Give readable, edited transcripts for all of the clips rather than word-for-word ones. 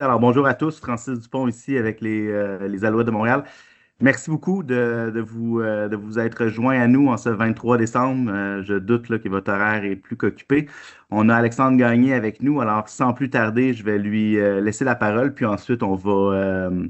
Alors, bonjour à tous, Francis Dupont ici avec les Alouettes de Montréal. Merci beaucoup de vous être joint à nous en ce 23 décembre. Je doute là, que votre horaire est plus qu'occupé. On a Alexandre Gagné avec nous, alors sans plus tarder, je vais lui laisser la parole, puis ensuite on va, euh,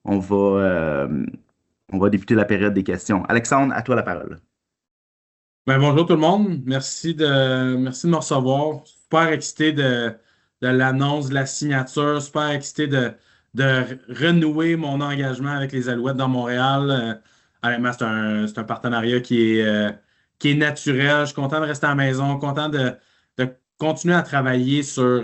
on va débuter la période des questions. Alexandre, à toi la parole. Bonjour tout le monde. Merci de me recevoir. Super excité de l'annonce, de la signature. Super excité de renouer mon engagement avec les Alouettes dans Montréal. Honnêtement, c'est un partenariat qui est naturel. Je suis content de rester à la maison, content de continuer à travailler sur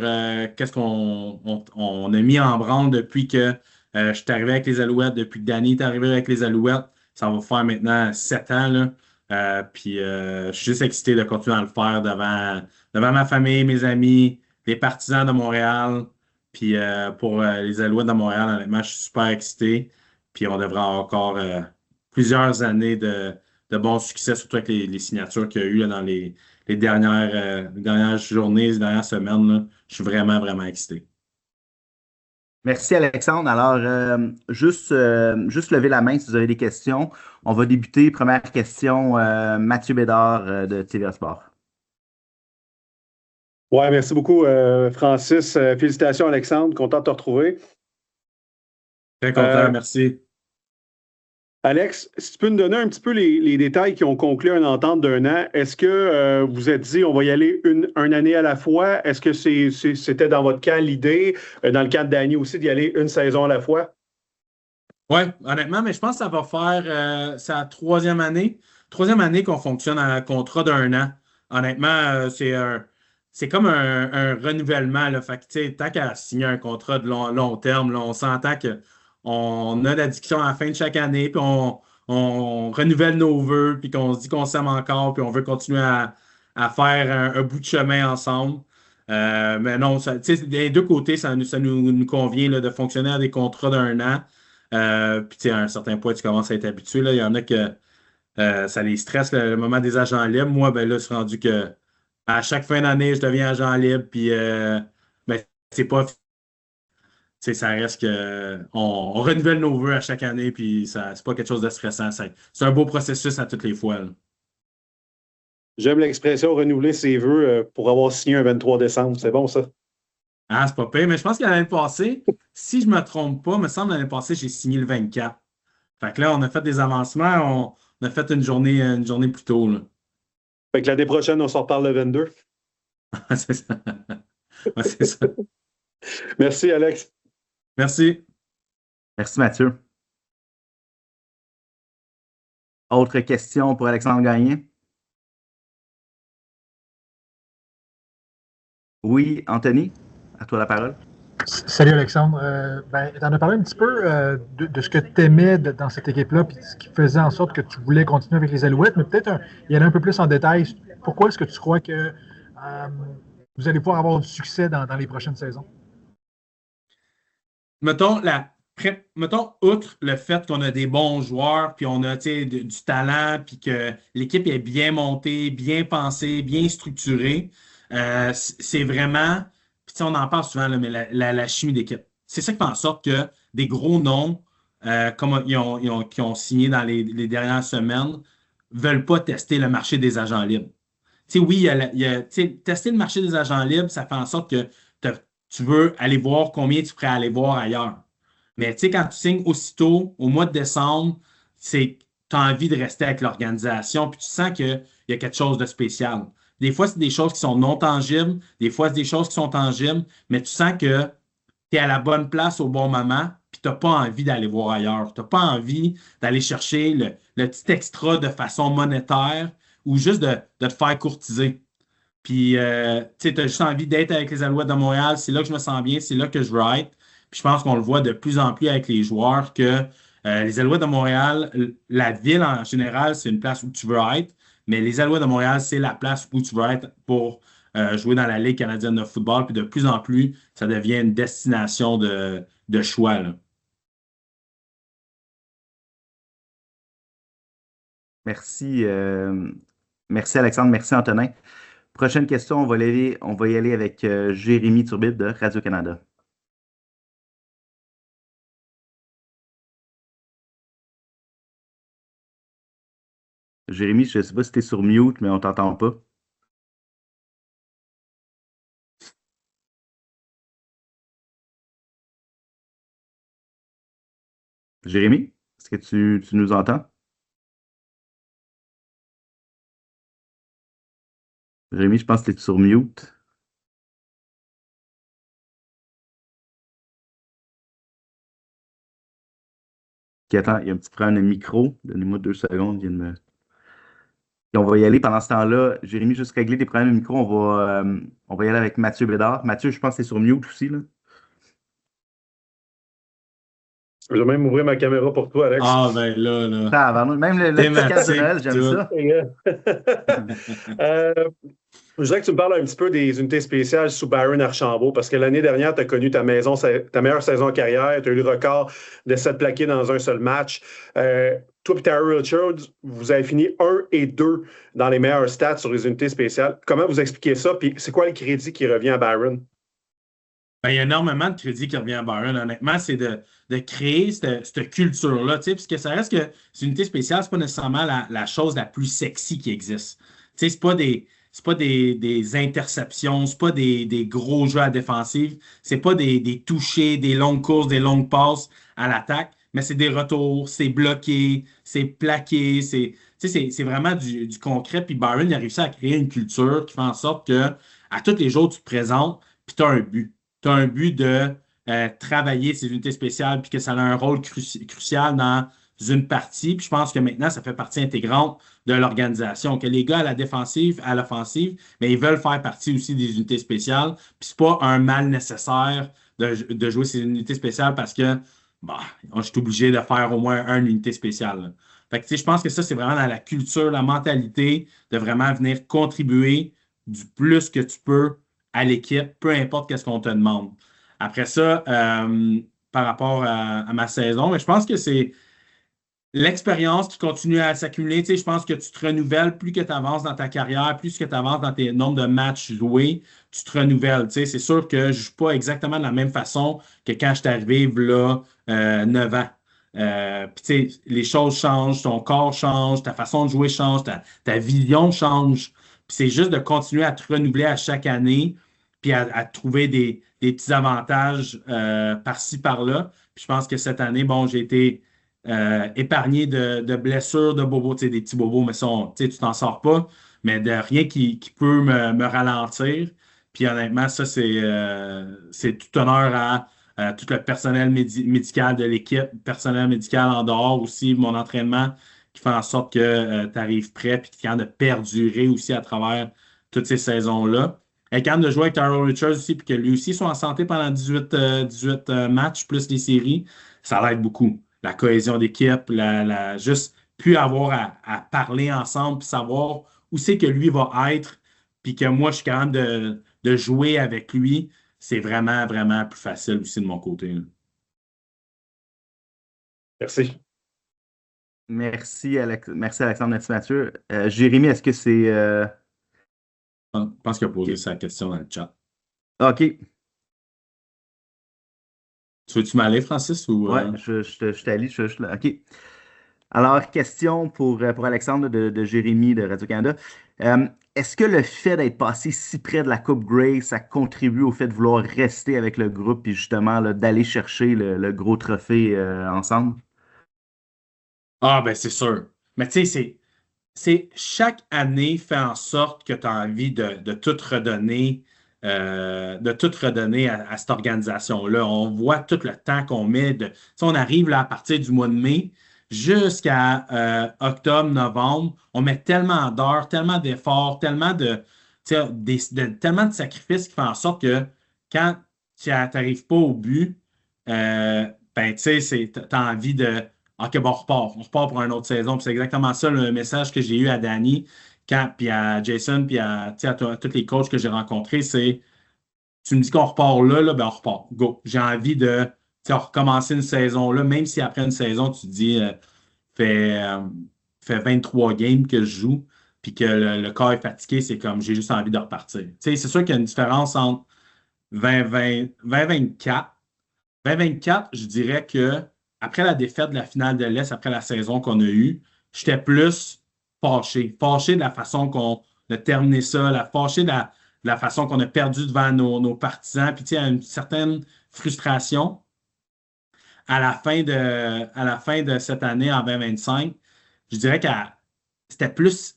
qu'est-ce qu'on a mis en branle depuis que je suis arrivé avec les Alouettes, depuis que Danny est arrivé avec les Alouettes. Ça va faire maintenant 7 ans, là. Je suis juste excité de continuer à le faire devant ma famille, mes amis, les partisans de Montréal. Pour les Alouettes de Montréal, honnêtement, je suis super excité. Puis on devrait avoir encore plusieurs années de bons succès, surtout avec les signatures qu'il y a eu là, dans les dernières journées, les dernières semaines, là. Je suis vraiment, vraiment excité. Merci Alexandre. Alors, juste lever la main si vous avez des questions. On va débuter. Première question, Mathieu Bédard de TVA Sport. Ouais, merci beaucoup, Francis. Félicitations, Alexandre. Content de te retrouver. Très content, Euh, merci. Alex, si tu peux nous donner un petit peu les détails qui ont conclu une entente d'un an, est-ce que vous êtes dit on va y aller une année à la fois? Est-ce que c'était dans votre cas l'idée, dans le cas de Danny aussi, d'y aller une saison à la fois? Oui, honnêtement, mais je pense que ça va faire sa troisième année. Troisième année qu'on fonctionne à un contrat d'un an. Honnêtement, c'est comme un renouvellement. Là. Fait que, tu sais, tant qu'à signer un contrat de long terme, là, on s'entend qu'on a la discussion à la fin de chaque année, puis on renouvelle nos vœux, puis qu'on se dit qu'on s'aime encore, puis on veut continuer à faire un bout de chemin ensemble. Mais non, tu sais, des deux côtés, ça nous convient là, de fonctionner à des contrats d'un an. Puis, tu sais, à un certain point, tu commences à être habitué. Là. Il y en a que ça les stresse le moment des agents libres. Moi, ben là, c'est rendu que à chaque fin d'année, je deviens agent libre. Puis, ben, c'est pas. Tu sais, ça reste que. On renouvelle nos vœux à chaque année. Puis, ça, c'est pas quelque chose de stressant. C'est un beau processus à toutes les fois. Là. J'aime l'expression renouveler ses vœux pour avoir signé un 23 décembre. C'est bon, ça? Ah, c'est pas pire. Mais je pense que l'année passée, si je me trompe pas, me semble l'année passée, j'ai signé le 24. Fait que là, on a fait des avancements. On a fait une journée plus tôt. Là. Fait que l'année prochaine, on s'en reparle le 22. C'est ça. Ouais, c'est ça. Merci, Alex. Merci. Merci Mathieu. Autre question pour Alexandre Gagné? Oui, Anthony, à toi la parole. Salut Alexandre. Tu en as parlé un petit peu de ce que tu aimais dans cette équipe-là, puis ce qui faisait en sorte que tu voulais continuer avec les Alouettes, mais peut-être y aller un peu plus en détail. Pourquoi est-ce que tu crois que vous allez pouvoir avoir du succès dans les prochaines saisons? Mettons, mettons, outre le fait qu'on a des bons joueurs, puis on a tu sais, du talent, puis que l'équipe est bien montée, bien pensée, bien structurée, c'est vraiment, puis tu sais, on en parle souvent, là, mais la chimie d'équipe. C'est ça qui fait en sorte que des gros noms, comme qui ont signé dans les dernières semaines, veulent pas tester le marché des agents libres. Tu sais, oui, tu sais, tester le marché des agents libres, ça fait en sorte que tu veux aller voir combien tu pourrais aller voir ailleurs. Mais tu sais, quand tu signes aussitôt, au mois de décembre, tu as envie de rester avec l'organisation, puis tu sens qu'il y a quelque chose de spécial. Des fois, c'est des choses qui sont non tangibles, des fois, c'est des choses qui sont tangibles, mais tu sens que tu es à la bonne place au bon moment, puis tu n'as pas envie d'aller voir ailleurs. Tu n'as pas envie d'aller chercher le petit extra de façon monétaire ou juste de te faire courtiser. Puis, tu sais, as juste envie d'être avec les Alouettes de Montréal. C'est là que je me sens bien, c'est là que je veux être. Puis, je pense qu'on le voit de plus en plus avec les joueurs que les Alouettes de Montréal, la ville en général, c'est une place où tu veux être. Mais les Alouettes de Montréal, c'est la place où tu veux être pour jouer dans la Ligue canadienne de football. Puis, de plus en plus, ça devient une destination de choix, là. Merci, merci Alexandre, merci Antonin. Prochaine question, on va y aller avec Jérémy Turbide de Radio-Canada. Jérémy, je ne sais pas si tu es sur mute, mais on t'entend pas. Jérémy, est-ce que tu nous entends? Jérémy, je pense que tu es sur mute. Ok, attends, il y a un petit problème de micro. Donnez-moi 2 secondes. Et on va y aller pendant ce temps-là. Jérémy, juste régler tes problèmes de micro. On va y aller avec Mathieu Bédard. Mathieu, je pense que tu es sur mute aussi, là. Je vais même ouvrir ma caméra pour toi, Alex. Ah, ben là. Ah, même le petit casse de Noël, j'aime ça. Je voudrais que tu me parles un petit peu des unités spéciales sous Byron Archambault, parce que l'année dernière, tu as connu ta meilleure saison en carrière, tu as eu le record de 7 plaqués dans un seul match. Toi et Terry Richards, vous avez fini 1 et 2 dans les meilleurs stats sur les unités spéciales. Comment vous expliquez ça? Puis c'est quoi le crédit qui revient à Byron? Ben, il y a énormément de crédit qui revient à Byron. Honnêtement, c'est de créer cette culture-là, puisque ça reste que ces unités spéciales, c'est pas nécessairement la chose la plus sexy qui existe. C'est pas des interceptions, c'est pas des gros jeux à défensive, c'est pas des touchés, des longues courses, des longues passes à l'attaque, mais c'est des retours, c'est bloqué, c'est plaqué, c'est vraiment du concret. Puis Byron, il a réussi à créer une culture qui fait en sorte que à tous les jours, tu te présentes, puis tu as un but. Tu as un but de travailler ces unités spéciales, puis que ça a un rôle crucial dans une partie. Puis je pense que maintenant, ça fait partie intégrante de l'organisation. Que les gars à la défensive, à l'offensive, mais ils veulent faire partie aussi des unités spéciales. Puis c'est pas un mal nécessaire de jouer ces unités spéciales parce que bah, je suis obligé de faire au moins une unité spéciale. Là. Fait que, je pense que ça, c'est vraiment dans la culture, la mentalité de vraiment venir contribuer du plus que tu peux à l'équipe, peu importe qu'est-ce qu'on te demande. Après ça, par rapport à ma saison, mais je pense que c'est l'expérience qui continue à s'accumuler. Tu sais, je pense que tu te renouvelles plus que tu avances dans ta carrière, plus que tu avances dans tes nombres de matchs joués, tu te renouvelles. Tu sais, c'est sûr que je ne joue pas exactement de la même façon que quand je suis arrivé là, 9 ans. Puis, tu sais, les choses changent, ton corps change, ta façon de jouer change, ta vision change. Puis, c'est juste de continuer à te renouveler à chaque année, puis à trouver des petits avantages par-ci, par-là. Puis, je pense que cette année, bon, j'ai été épargné de blessures, de bobos, des petits bobos, mais tu t'en sors pas, mais de rien qui peut me ralentir. Puis honnêtement, ça, c'est tout honneur à tout le personnel médical de l'équipe, personnel médical en dehors aussi, mon entraînement, qui fait en sorte que tu arrives prêt puis tu es capable de perdurer aussi à travers toutes ces saisons-là. Être capable de jouer avec Tyrell Richards aussi, puis que lui aussi soit en santé pendant 18 matchs, plus les séries, ça l'aide beaucoup. La cohésion d'équipe, juste plus avoir à parler ensemble, puis savoir où c'est que lui va être, puis que moi, je suis capable de jouer avec lui, c'est vraiment, vraiment plus facile aussi de mon côté. Là. Merci. Merci, merci Alexandre, merci Mathieu. Jérémy, est-ce que c'est... Je pense qu'il a posé sa question dans le chat. OK. Tu veux-tu m'aller, Francis? Ou, Ouais, je t'allie, je suis là. OK. Alors, question pour Alexandre de Jérémy de Radio-Canada. Est-ce que le fait d'être passé si près de la Coupe Grey, ça contribue au fait de vouloir rester avec le groupe et justement d'aller chercher le gros trophée ensemble? Ah, ben c'est sûr. Mais tu sais, c'est chaque année fait en sorte que tu as envie de tout redonner, à cette organisation-là. On voit tout le temps qu'on met. On arrive là à partir du mois de mai jusqu'à octobre, novembre. On met tellement d'heures, tellement d'efforts, tellement tellement de sacrifices qui font en sorte que quand tu n'arrives pas au but, ben, tu sais, tu as envie de. OK, bon, on repart pour une autre saison. Puis c'est exactement ça le message que j'ai eu à Danny, puis à Jason, puis à tous les coachs que j'ai rencontrés, c'est tu me dis qu'on repart là, ben on repart. Go. J'ai envie de recommencer une saison là, même si après une saison, tu te dis fait 23 games que je joue, puis que le corps est fatigué, c'est comme j'ai juste envie de repartir. Tu sais, c'est sûr qu'il y a une différence entre 2024. 2024, je dirais que après la défaite de la finale de l'Est, après la saison qu'on a eue, j'étais plus fâché. Fâché de la façon qu'on a terminé ça, fâché de la façon qu'on a perdu devant nos partisans. Puis, tu sais, une certaine frustration à la fin de cette année en 2025. Je dirais que j'étais plus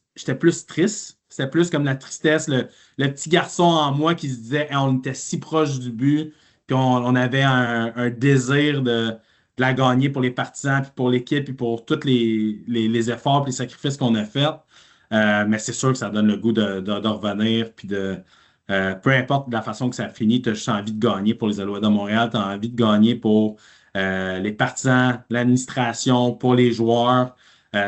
triste. C'était plus comme la tristesse, le petit garçon en moi qui se disait hey, on était si proche du but, puis on avait un désir de la gagner pour les partisans, puis pour l'équipe, puis pour tous les efforts, puis les sacrifices qu'on a faits. Mais c'est sûr que ça donne le goût de revenir, puis peu importe la façon que ça finit, tu as juste envie de gagner pour les Alouettes de Montréal, tu as envie de gagner pour les partisans, l'administration, pour les joueurs.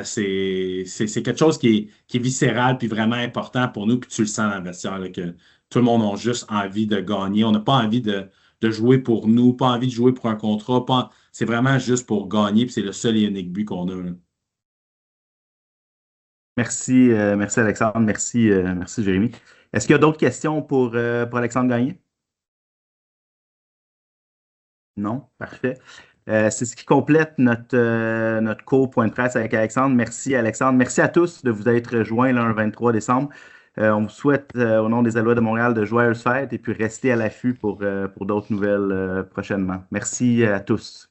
C'est quelque chose qui est viscéral puis vraiment important pour nous, puis tu le sens dans le vestiaire, là, que tout le monde a juste envie de gagner. On n'a pas envie de jouer pour nous, pas envie de jouer pour un contrat. C'est vraiment juste pour gagner, puis c'est le seul et unique but qu'on a. Là. Merci, merci Alexandre, merci Jérémy. Est-ce qu'il y a d'autres questions pour Alexandre Gagné? Non? Parfait. C'est ce qui complète notre court point de presse avec Alexandre. Merci Alexandre. Merci à tous de vous être rejoints le 23 décembre. On vous souhaite, au nom des Alouettes de Montréal, de joyeuses fêtes et puis restez à l'affût pour d'autres nouvelles prochainement. Merci à tous.